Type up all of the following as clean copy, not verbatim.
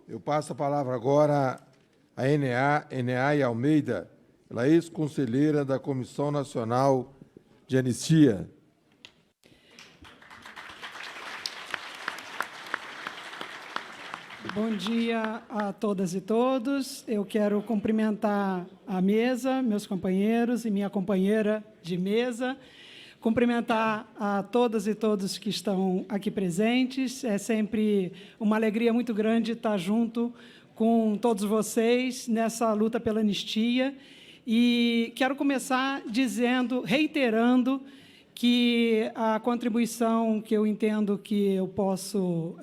Eu passo a palavra agora a Eneay Almeida, ela é ex-conselheira da Comissão Nacional de Anistia. Bom dia a todas e todos. Eu quero cumprimentar a mesa, meus companheiros e minha companheira de mesa, cumprimentar a todas e todos que estão aqui presentes. É sempre uma alegria muito grande estar junto com todos vocês nessa luta pela anistia. E quero começar reiterando que a contribuição que eu entendo que eu posso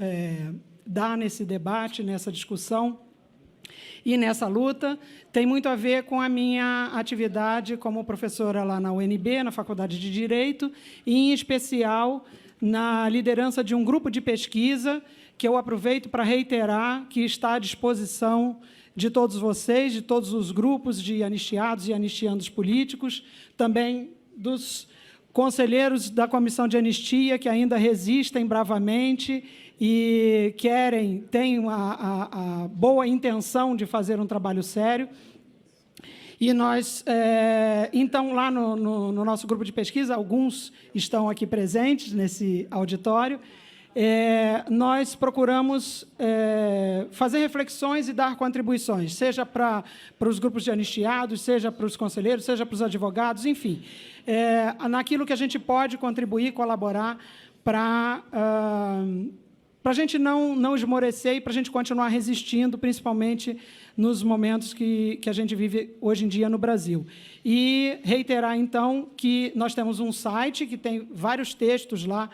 dar nesse debate, nessa discussão e nessa luta, tem muito a ver com a minha atividade como professora lá na UNB, na Faculdade de Direito, e, em especial, na liderança de um grupo de pesquisa que eu aproveito para reiterar que está à disposição de todos vocês, de todos os grupos de anistiados e anistiandos políticos, também dos conselheiros da Comissão de Anistia, que ainda resistem bravamente e têm a boa intenção de fazer um trabalho sério. E nós, então, lá no nosso grupo de pesquisa, alguns estão aqui presentes nesse auditório, nós procuramos fazer reflexões e dar contribuições, seja para os grupos de anistiados, seja para os conselheiros, seja para os advogados, enfim, naquilo que a gente pode contribuir, colaborar para a gente não esmorecer e para a gente continuar resistindo, principalmente nos momentos que a gente vive hoje em dia no Brasil. E reiterar, então, que nós temos um site que tem vários textos lá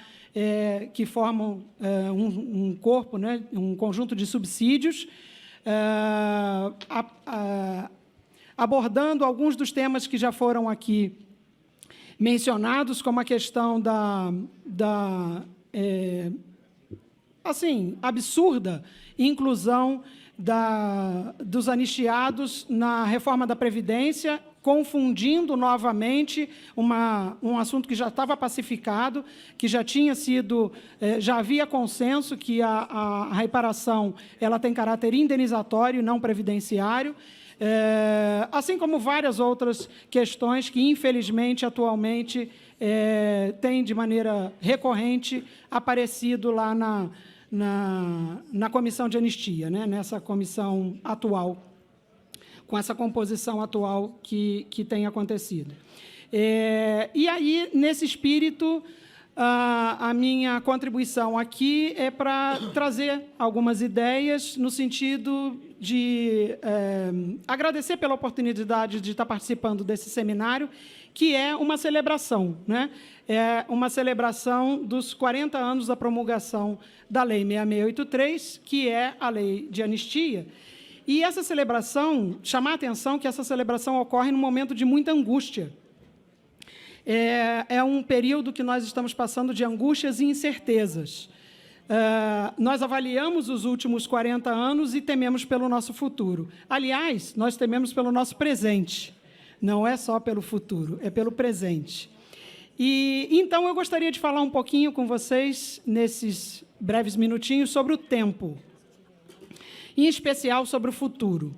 que formam um corpo, né, um conjunto de subsídios, abordando alguns dos temas que já foram aqui mencionados, como a questão assim, absurda inclusão dos anistiados na reforma da Previdência, confundindo novamente um assunto que já estava pacificado, que já tinha sido, já havia consenso que a reparação ela tem caráter indenizatório, não previdenciário, assim como várias outras questões que, infelizmente, atualmente, têm, de maneira recorrente, aparecido lá na Comissão de Anistia, né, nessa comissão atual, com essa composição atual que tem acontecido. E aí, nesse espírito, a minha contribuição aqui é para trazer algumas ideias no sentido de agradecer pela oportunidade de estar participando desse seminário, que é uma celebração, né? É uma celebração dos 40 anos da promulgação da Lei 6683, que é a Lei de Anistia. E essa celebração, chamar a atenção que essa celebração ocorre num momento de muita angústia. É um período que nós estamos passando de angústias e incertezas. Nós avaliamos os últimos 40 anos e tememos pelo nosso futuro. Aliás, nós tememos pelo nosso presente. Não é só pelo futuro, é pelo presente. E, então, eu gostaria de falar um pouquinho com vocês, nesses breves minutinhos, sobre o tempo, em especial sobre o futuro.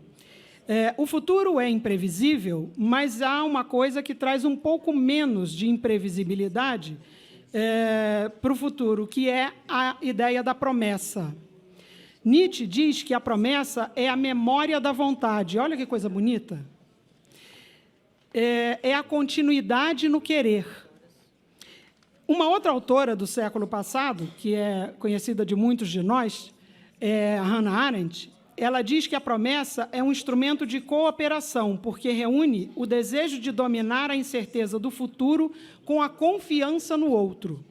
O futuro é imprevisível, mas há uma coisa que traz um pouco menos de imprevisibilidade para o futuro, que é a ideia da promessa. Nietzsche diz que a promessa é a memória da vontade. Olha que coisa bonita. É a continuidade no querer. Uma outra autora do século passado, que é conhecida de muitos de nós, Hannah Arendt, ela diz que a promessa é um instrumento de cooperação, porque reúne o desejo de dominar a incerteza do futuro com a confiança no outro.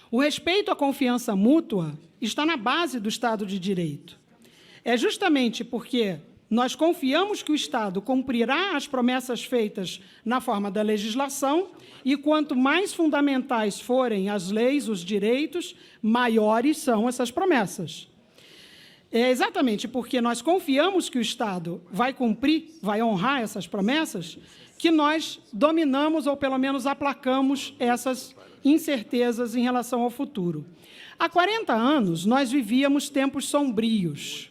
O respeito à confiança mútua está na base do Estado de Direito. É justamente porque nós confiamos que o Estado cumprirá as promessas feitas na forma da legislação e, quanto mais fundamentais forem as leis, os direitos, maiores são essas promessas. É exatamente porque nós confiamos que o Estado vai cumprir, vai honrar essas promessas, que nós dominamos ou, pelo menos, aplacamos essas incertezas em relação ao futuro. Há 40 anos, nós vivíamos tempos sombrios.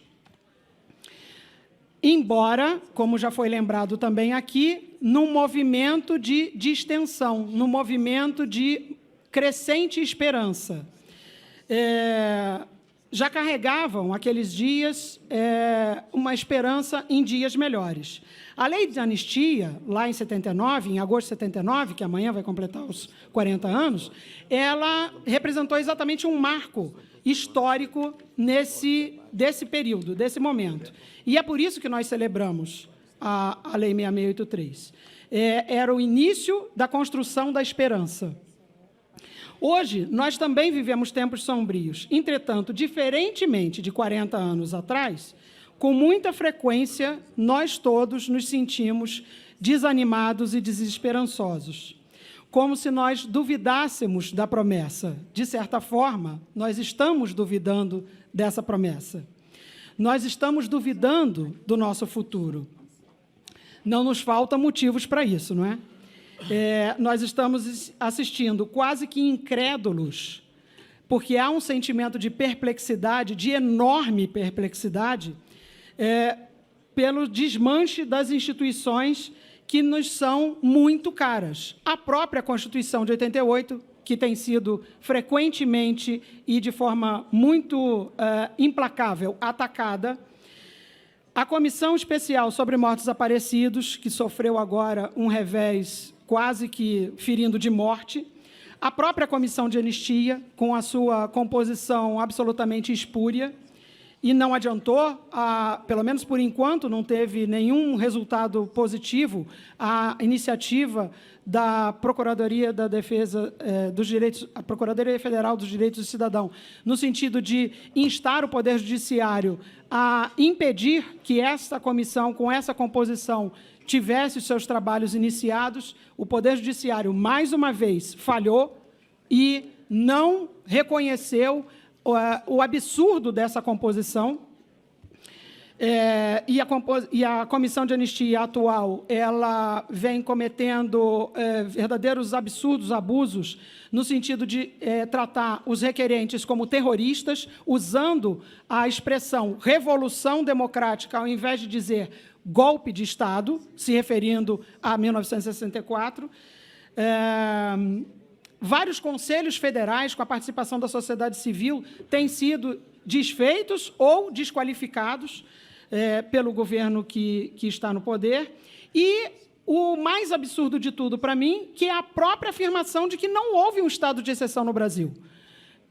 Embora, como já foi lembrado também aqui, num movimento de extensão, num movimento de crescente esperança. Já carregavam, aqueles dias, uma esperança em dias melhores. A lei de anistia, lá em 79, em agosto de 79, que amanhã vai completar os 40 anos, ela representou exatamente um marco histórico desse período, desse momento. E é por isso que nós celebramos a Lei 6683. Era o início da construção da esperança. Hoje, nós também vivemos tempos sombrios. Entretanto, diferentemente de 40 anos atrás, com muita frequência, nós todos nos sentimos desanimados e desesperançosos, como se nós duvidássemos da promessa. De certa forma, nós estamos duvidando dessa promessa. Nós estamos duvidando do nosso futuro. Não nos faltam motivos para isso, não é? Nós estamos assistindo quase que incrédulos, porque há um sentimento de perplexidade, de enorme perplexidade, pelo desmanche das instituições que nos são muito caras. A própria Constituição de 88, que tem sido frequentemente e de forma muito implacável atacada, a Comissão Especial sobre Mortos Desaparecidos, que sofreu agora um revés quase que ferindo de morte, a própria Comissão de Anistia, com a sua composição absolutamente espúria, e não adiantou, pelo menos por enquanto, não teve nenhum resultado positivo a iniciativa da Procuradoria da Defesa dos Direitos, a Procuradoria Federal dos Direitos do Cidadão, no sentido de instar o Poder Judiciário a impedir que essa comissão, com essa composição, tivesse os seus trabalhos iniciados. O Poder Judiciário, mais uma vez, falhou e não reconheceu o absurdo dessa composição. E a Comissão de Anistia atual, ela vem cometendo verdadeiros absurdos, abusos, no sentido de tratar os requerentes como terroristas, usando a expressão revolução democrática, ao invés de dizer golpe de Estado, se referindo a 1964. Vários conselhos federais, com a participação da sociedade civil, têm sido desfeitos ou desqualificados pelo governo que está no poder. E o mais absurdo de tudo, para mim, que é a própria afirmação de que não houve um estado de exceção no Brasil,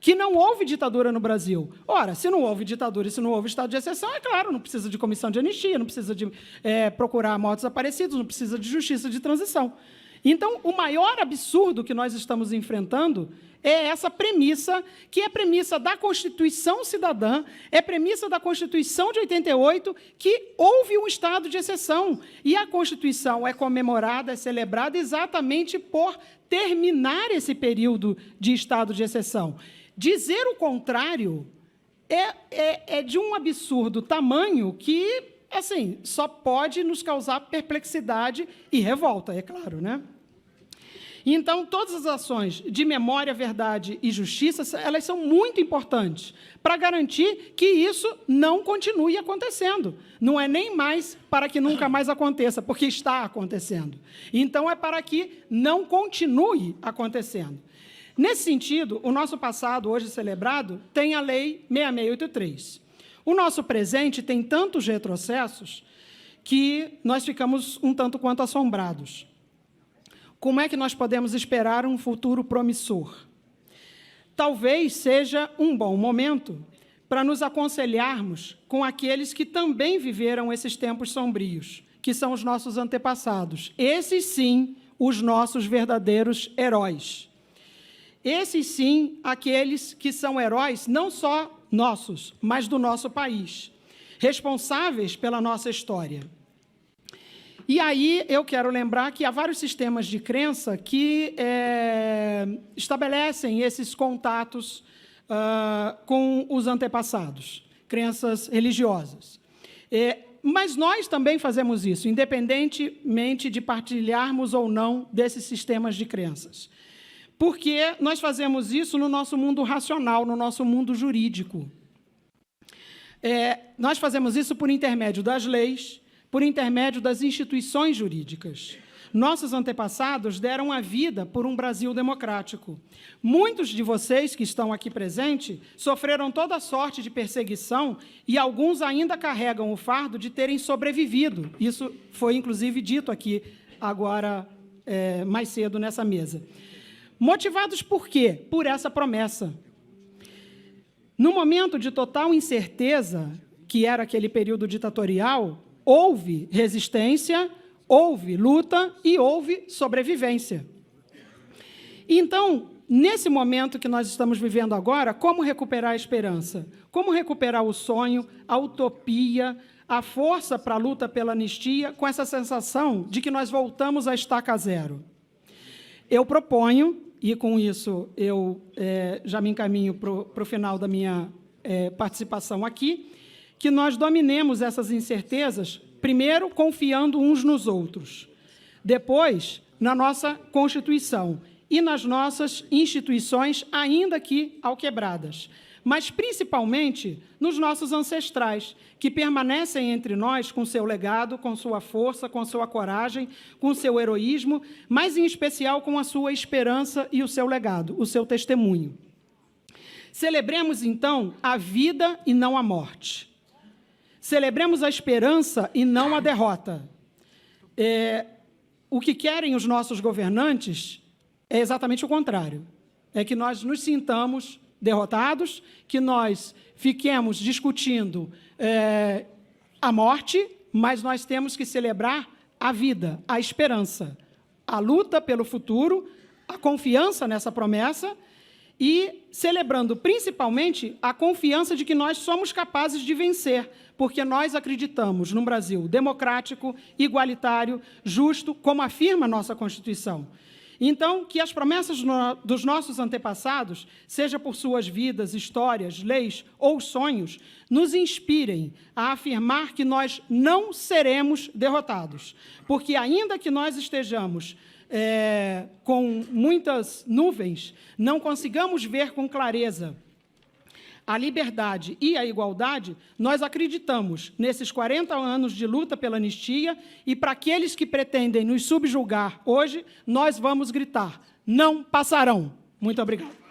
que não houve ditadura no Brasil. Ora, se não houve ditadura e se não houve estado de exceção, é claro, não precisa de comissão de anistia, não precisa de procurar mortos desaparecidos, não precisa de justiça de transição. Então, o maior absurdo que nós estamos enfrentando é essa premissa, que é a premissa da Constituição Cidadã, é a premissa da Constituição de 88, que houve um estado de exceção. E a Constituição é comemorada, é celebrada exatamente por terminar esse período de estado de exceção. Dizer o contrário é de um absurdo tamanho que, assim, só pode nos causar perplexidade e revolta, é claro, né? Então, todas as ações de memória, verdade e justiça, elas são muito importantes para garantir que isso não continue acontecendo. Não é nem mais para que nunca mais aconteça, porque está acontecendo. Então, é para que não continue acontecendo. Nesse sentido, o nosso passado, hoje celebrado, tem a Lei 6683. O nosso presente tem tantos retrocessos que nós ficamos um tanto quanto assombrados. Como é que nós podemos esperar um futuro promissor? Talvez seja um bom momento para nos aconselharmos com aqueles que também viveram esses tempos sombrios, que são os nossos antepassados. Esses, sim, os nossos verdadeiros heróis. Esses, sim, aqueles que são heróis não só nossos, mas do nosso país, responsáveis pela nossa história. E aí eu quero lembrar que há vários sistemas de crença que estabelecem esses contatos com os antepassados, crenças religiosas. Mas nós também fazemos isso, independentemente de partilharmos ou não desses sistemas de crenças. porque nós fazemos isso no nosso mundo racional, no nosso mundo jurídico. Nós fazemos isso por intermédio das leis, por intermédio das instituições jurídicas. Nossos antepassados deram a vida por um Brasil democrático. Muitos de vocês que estão aqui presentes sofreram toda sorte de perseguição e alguns ainda carregam o fardo de terem sobrevivido. Isso foi, inclusive, dito aqui agora, mais cedo, nessa mesa. Motivados por quê? Por essa promessa. No momento de total incerteza, que era aquele período ditatorial, houve resistência, houve luta e houve sobrevivência. Então, nesse momento que nós estamos vivendo agora, como recuperar a esperança? Como recuperar o sonho, a utopia, a força para a luta pela anistia, com essa sensação de que nós voltamos à estaca zero? Eu proponho, e com isso eu já me encaminho para o final da minha participação aqui, que nós dominemos essas incertezas, primeiro, confiando uns nos outros, depois, na nossa Constituição e nas nossas instituições, ainda que alquebradas, mas, principalmente, nos nossos ancestrais, que permanecem entre nós com seu legado, com sua força, com sua coragem, com seu heroísmo, mas, em especial, com a sua esperança e o seu legado, o seu testemunho. Celebremos, então, a vida e não a morte. Celebremos a esperança e não a derrota. O que querem os nossos governantes é exatamente o contrário. É que nós nos sintamos derrotados, que nós fiquemos discutindo a morte, mas nós temos que celebrar a vida, a esperança, a luta pelo futuro, a confiança nessa promessa e celebrando, principalmente, a confiança de que nós somos capazes de vencer, porque nós acreditamos num Brasil democrático, igualitário, justo, como afirma a nossa Constituição. Então, que as promessas dos nossos antepassados, seja por suas vidas, histórias, leis ou sonhos, nos inspirem a afirmar que nós não seremos derrotados, porque, ainda que nós estejamos com muitas nuvens, não consigamos ver com clareza a liberdade e a igualdade, nós acreditamos nesses 40 anos de luta pela anistia e para aqueles que pretendem nos subjugar hoje, nós vamos gritar: não passarão. Muito obrigado.